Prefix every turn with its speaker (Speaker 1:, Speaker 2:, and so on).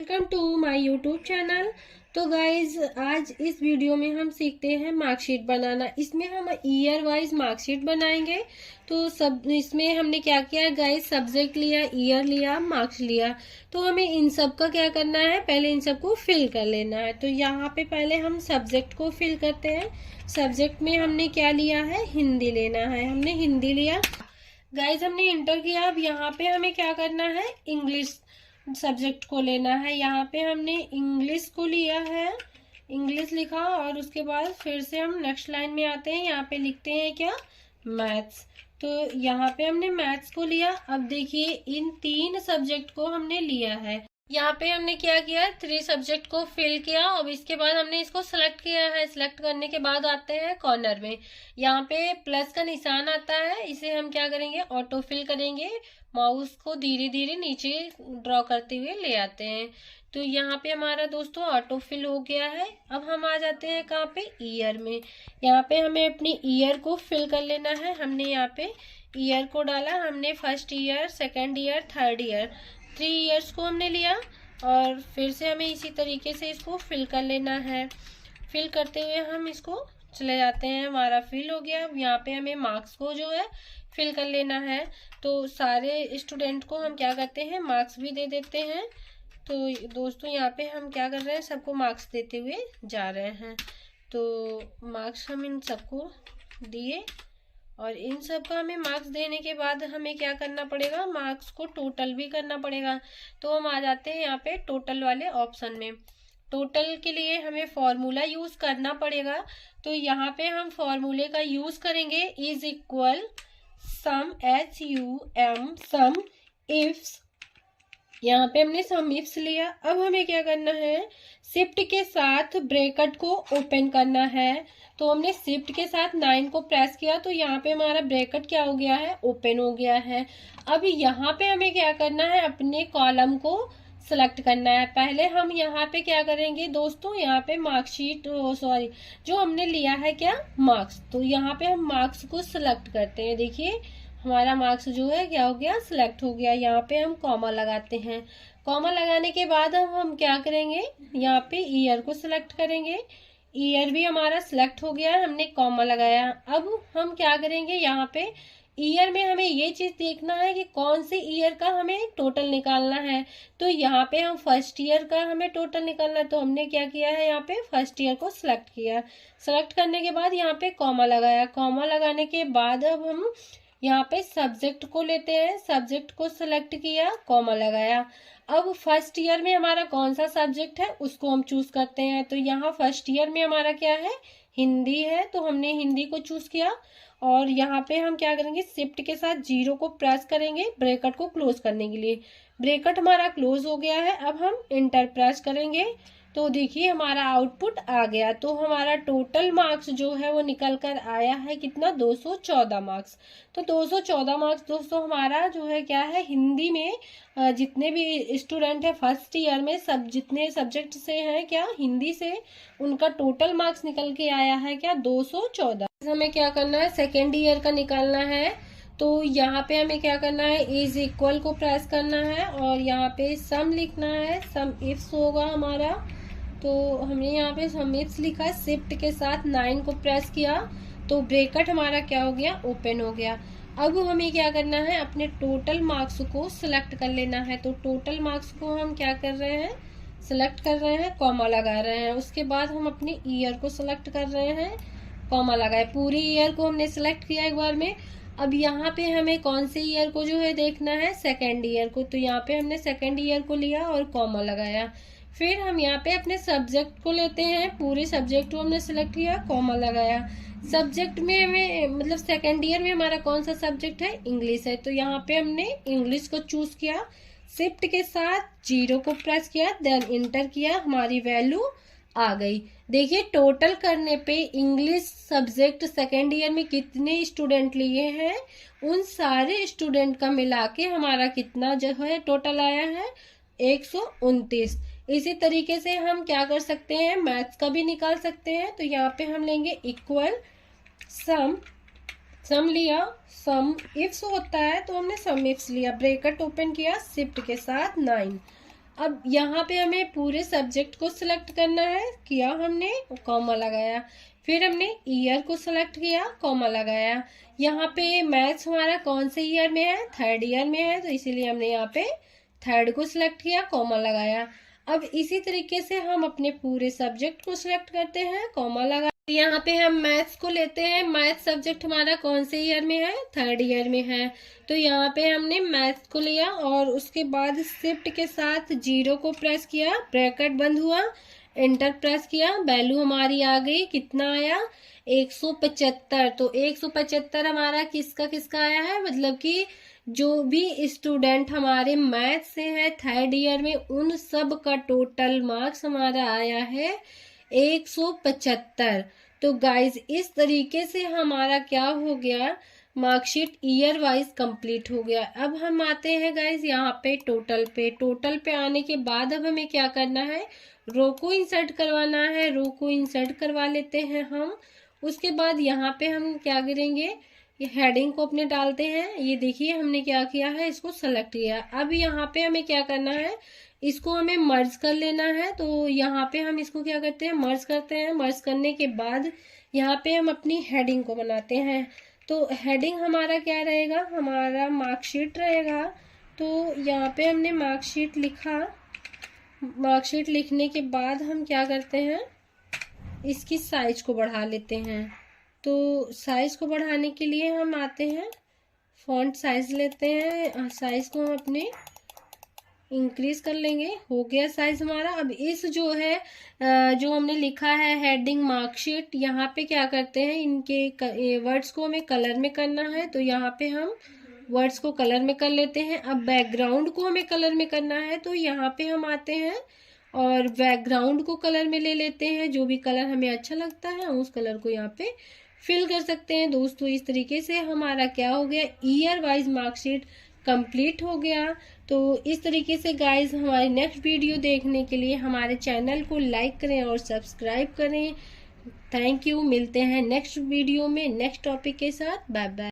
Speaker 1: Welcome to my YouTube channel. तो guys आज इस वीडियो में हम सीखते हैं मार्कशीट बनाना। इसमें हम ईयर वाइज मार्कशीट बनाएंगे। तो सब इसमें हमने क्या किया है गाइज, सब्जेक्ट लिया, ईयर लिया, मार्क्स लिया। तो हमें इन सब का क्या करना है, पहले इन सबको फिल कर लेना है। तो यहाँ पे पहले हम सब्जेक्ट को फिल करते हैं। सब्जेक्ट में हमने क्या लिया है, हिंदी लेना है। हमने हिंदी लिया गाइज, हमने इंटर किया। अब यहाँ पे हमें क्या करना है, इंग्लिश सब्जेक्ट को लेना है। यहाँ पे हमने इंग्लिश को लिया है, इंग्लिश लिखा और उसके बाद फिर से हम नेक्स्ट लाइन में आते हैं। यहाँ पे लिखते हैं क्या, मैथ्स। तो यहाँ पे हमने मैथ्स को लिया। अब देखिए इन तीन सब्जेक्ट को हमने लिया है। यहाँ पे हमने क्या किया, 3 सब्जेक्ट को फिल किया। अब इसके बाद हमने इसको सिलेक्ट किया है। सिलेक्ट करने के बाद आते हैं कॉर्नर में, यहाँ पे प्लस का निशान आता है। इसे हम क्या करेंगे, ऑटो फिल करेंगे। माउस को धीरे धीरे नीचे ड्रॉ करते हुए ले आते हैं। तो यहाँ पे हमारा दोस्तों ऑटो फिल हो गया है। अब हम आ जाते हैं कहाँ पे, ईयर में। यहाँ पे हमें अपनी ईयर को फिल कर लेना है। हमने यहाँ पे ईयर को डाला। हमने first year, second year, third year, 3 years को हमने लिया और फिर से हमें इसी तरीके से इसको फिल कर लेना है। फिल करते हुए हम इसको चले जाते हैं। हमारा फिल हो गया। अब यहाँ पे हमें मार्क्स को जो है फिल कर लेना है। तो सारे स्टूडेंट को हम क्या करते हैं, मार्क्स भी दे देते हैं। तो दोस्तों यहाँ पे हम क्या कर रहे हैं, सबको मार्क्स देते हुए जा रहे हैं। तो मार्क्स हम इन सबको दिए और इन सब का हमें मार्क्स देने के बाद हमें क्या करना पड़ेगा, मार्क्स को टोटल भी करना पड़ेगा। तो हम आ जाते हैं यहाँ पे टोटल वाले ऑप्शन में। टोटल के लिए हमें फॉर्मूला यूज करना पड़ेगा। तो यहाँ पे हम फॉर्मूले का यूज करेंगे, is equal some, SUM, some ifs. यहाँ पे हमने सम इफ्स लिया। अब हमें क्या करना है, शिफ्ट के साथ ब्रैकेट को ओपन करना है। तो हमने शिफ्ट के साथ 9 को प्रेस किया तो यहाँ पे हमारा ब्रैकेट क्या हो गया है, ओपन हो गया है। अब यहाँ पे हमें क्या करना है, अपने कॉलम को सेलेक्ट करना है। पहले हम यहाँ पे क्या करेंगे दोस्तों, यहाँ पे मार्कशीट, सॉरी, जो हमने लिया है क्या, मार्क्स। तो यहाँ पे हम मार्क्स को सिलेक्ट करते हैं। देखिए हमारा मार्क्स जो है क्या हो गया, सिलेक्ट हो गया। यहाँ पे हम कॉमा लगाते हैं। कॉमा लगाने के बाद हम क्या करेंगे, यहाँ पे ईयर को सिलेक्ट करेंगे। ईयर भी हमारा सिलेक्ट हो गया है, हमने कॉमा लगाया। अब हम क्या करेंगे, यहाँ पे ईयर में हमें ये चीज देखना है कि कौन से ईयर का हमें टोटल निकालना है। तो यहाँ पे हम फर्स्ट ईयर का हमें टोटल निकालना है। तो हमने क्या किया है, यहाँ पे फर्स्ट ईयर को सिलेक्ट किया। सिलेक्ट करने के बाद यहाँ पे कॉमा लगाया। कॉमा लगाने के बाद अब हम यहाँ पे सब्जेक्ट को लेते हैं। सब्जेक्ट को सिलेक्ट किया, कॉमा लगाया। अब फर्स्ट ईयर में हमारा कौन सा सब्जेक्ट है उसको हम चूज करते हैं। तो यहाँ फर्स्ट ईयर में हमारा क्या है, हिंदी है। तो हमने हिंदी को चूज किया और यहाँ पे हम क्या करेंगे, शिफ्ट के साथ 0 को प्रेस करेंगे ब्रैकेट को क्लोज करने के लिए। ब्रैकेट हमारा क्लोज हो गया है। अब हम इंटर प्रेस करेंगे तो देखिए हमारा आउटपुट आ गया। तो हमारा टोटल मार्क्स जो है वो निकल कर आया है कितना, 214 मार्क्स। तो 214 मार्क्स दोस्तों हमारा जो है क्या है, हिंदी में जितने भी स्टूडेंट है फर्स्ट ईयर में, सब जितने सब्जेक्ट से हैं क्या, हिंदी से, उनका टोटल मार्क्स निकल के आया है क्या, 214। हमें क्या करना है, सेकेंड ईयर का निकालना है। तो यहाँ पे हमें क्या करना है, इज इक्वल को प्रेस करना है और यहाँ पे सम लिखना है। सम इफ्स होगा हमारा। तो हमने यहाँ पे सम इफ्स लिखा है, शिफ्ट के साथ 9 को प्रेस किया तो ब्रैकेट हमारा क्या हो गया, ओपन हो गया। अब हमें क्या करना है, अपने टोटल मार्क्स को सिलेक्ट कर लेना है। तो टोटल मार्क्स को हम क्या कर रहे हैं, सिलेक्ट कर रहे हैं, कॉमा लगा रहे हैं। उसके बाद हम अपनी ईयर को सिलेक्ट कर रहे हैं, कॉमा लगाए। पूरी ईयर को हमने सिलेक्ट किया एक बार में। अब यहाँ पे हमें कौन से ईयर को जो है देखना है, सेकेंड ईयर को। तो यहाँ पे हमने सेकेंड ईयर को लिया और कॉमा लगाया। फिर हम यहाँ पे अपने सब्जेक्ट को लेते हैं। पूरे सब्जेक्ट को हमने सिलेक्ट किया, कॉमा लगाया। सब्जेक्ट में हमें मतलब सेकेंड ईयर में हमारा कौन सा सब्जेक्ट है, इंग्लिश है। तो यहाँ पे हमने इंग्लिश को चूज किया। शिफ्ट के साथ 0 को प्रेस किया, देन इंटर किया, हमारी वैल्यू आ गई। देखिए टोटल करने पे इंग्लिश सब्जेक्ट सेकेंड ईयर में कितने स्टूडेंट लिए हैं, उन सारे स्टूडेंट का मिला के हमारा कितना जो है टोटल आया है, 129। इसी तरीके से हम क्या कर सकते हैं, मैथ्स का भी निकाल सकते हैं। तो यहाँ पे हम लेंगे इक्वल सम, सम लिया, सम इफ्स होता है तो हमने सम इफ्स लिया, ब्रैकेट ओपन किया, शिफ्ट के साथ 9। अब यहाँ पे हमें पूरे सब्जेक्ट को सिलेक्ट करना है, किया हमने, कॉमा लगाया। फिर हमने ईयर को सिलेक्ट किया, कॉमा लगाया। यहाँ पे मैथ्स हमारा कौन से ईयर में है, 3rd ईयर में है, तो इसीलिए हमने यहाँ पे 3rd को सिलेक्ट किया, कॉमा लगाया। अब इसी तरीके से हम अपने पूरे सब्जेक्ट को सिलेक्ट करते हैं, कॉमा लगा। यहाँ पे हम मैथ्स को लेते हैं, मैथ्स सब्जेक्ट हमारा कौन से ईयर में है, 3rd ईयर में है, तो यहाँ पे हमने मैथ्स को लिया और उसके बाद शिफ्ट के साथ 0 को प्रेस किया, ब्रैकेट बंद हुआ, एंटर प्रेस किया, वैल्यू हमारी आ गई, कितना आया, 175। तो 175 हमारा किसका किसका आया है, मतलब कि जो भी स्टूडेंट हमारे मैथ से है 3rd ईयर में, उन सब का टोटल मार्क्स हमारा आया है 175। तो गाइज इस तरीके से हमारा क्या हो गया, मार्कशीट ईयर वाइज कंप्लीट हो गया। अब हम आते हैं गाइज यहाँ पे टोटल पे। टोटल पे आने के बाद अब हमें क्या करना है, रो को इंसर्ट करवाना है। रो को इंसर्ट करवा लेते हैं हम। उसके बाद यहाँ पे हम क्या करेंगे, ये हेडिंग को अपने डालते हैं। ये देखिए हमने क्या किया है, इसको सेलेक्ट किया। अब यहाँ पे हमें क्या करना है, इसको हमें मर्ज कर लेना है। तो यहाँ पे हम इसको क्या करते हैं, मर्ज करते हैं। मर्ज करने के बाद यहाँ पे हम अपनी हेडिंग को बनाते हैं। तो हेडिंग हमारा क्या रहेगा, हमारा मार्कशीट रहेगा। तो यहाँ पे हमने मार्कशीट लिखा। मार्कशीट लिखने के बाद हम क्या करते हैं, इसकी साइज को बढ़ा लेते हैं। तो साइज को बढ़ाने के लिए हम आते हैं, फॉन्ट साइज लेते हैं। साइज को हम अपने इंक्रीज कर लेंगे। हो गया साइज हमारा। अब इस जो है जो हमने लिखा है हेडिंग मार्कशीट, यहाँ पे क्या करते हैं, इनके वर्ड्स को हमें कलर में करना है। तो यहाँ पे हम वर्ड्स को कलर में कर लेते हैं। अब बैकग्राउंड को हमें कलर में करना है, तो यहाँ पे हम आते हैं और बैकग्राउंड को कलर में ले लेते हैं। जो भी कलर हमें अच्छा लगता है उस कलर को यहाँ पे फिल कर सकते हैं दोस्तों। इस तरीके से हमारा क्या हो गया, ईयर वाइज मार्कशीट कंप्लीट हो गया। तो इस तरीके से गाइज हमारी नेक्स्ट वीडियो देखने के लिए हमारे चैनल को लाइक करें और सब्सक्राइब करें। Thank you. मिलते हैं नेक्स्ट वीडियो में नेक्स्ट टॉपिक के साथ। Bye bye.